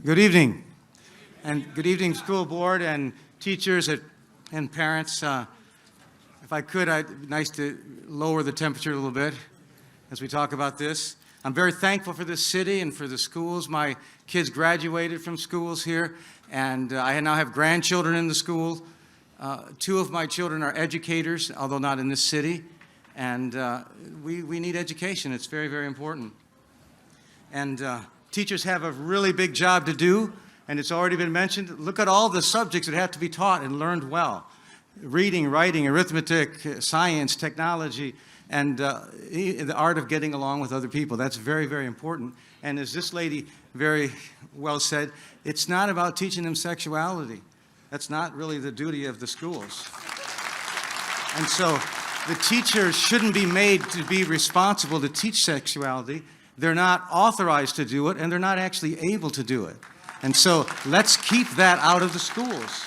Good evening, and good evening, school board and teachers and parents. If I could, it'd be nice to lower the temperature a little bit as we talk about this. I'm very thankful for this city and for the schools. My kids graduated from schools here, and I now have grandchildren in the school. Two of my children are educators, although not in this city, and we need education. It's very, very important. And teachers have a really big job to do, and it's already been mentioned. Look at all the subjects that have to be taught and learned well. Reading, writing, arithmetic, science, technology, and the art of getting along with other people. That's very, very important. And as this lady very well said, it's not about teaching them sexuality. That's not really the duty of the schools. And so the teachers shouldn't be made to be responsible to teach sexuality. They're not authorized to do it, and they're not actually able to do it. And so let's keep that out of the schools.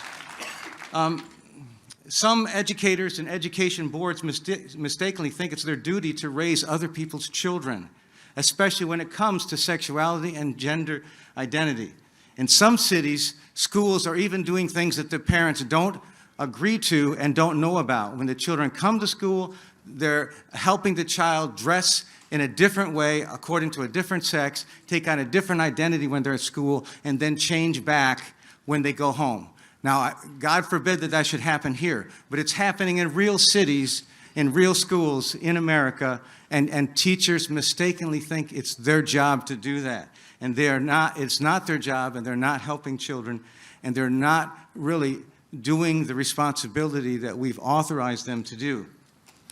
Some educators and education boards mistakenly think it's their duty to raise other people's children, especially when it comes to sexuality and gender identity. In some cities, schools are even doing things that the parents don't agree to and don't know about. When the children come to school, they're helping the child dress in a different way, according to a different sex, take on a different identity when they're at school, and then change back when they go home. Now, God forbid that that should happen here, but it's happening in real cities, in real schools in America, and teachers mistakenly think it's their job to do that. And they're not, it's not their job, and they're not helping children, and they're not really doing the responsibility that we've authorized them to do,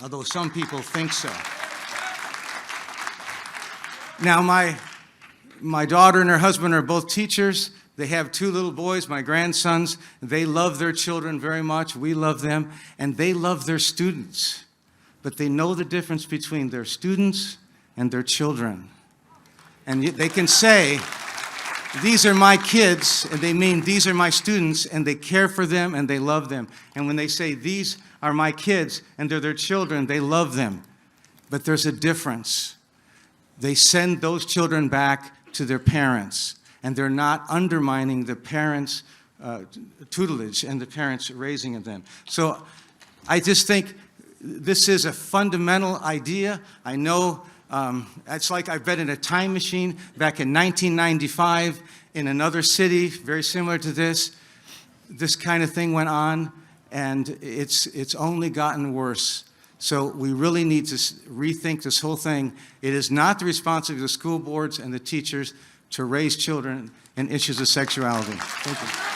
although some people think so. Now, my daughter and her husband are both teachers. They have two little boys, my grandsons. They love their children very much. We love them, and they love their students. But they know the difference between their students and their children. And they can say, these are my kids, and they mean these are my students, and they care for them and they love them. And when they say these are my kids and they're their children, they love them. But there's a difference. They send those children back to their parents, and they're not undermining the parents' tutelage and the parents' raising of them. So I just think this is a fundamental idea. I know it's like I've been in a time machine back in 1995 in another city, very similar to this. This kind of thing went on, and it's only gotten worse. So we really need to rethink this whole thing. It is not the responsibility of the school boards and the teachers to raise children in issues of sexuality. Thank you.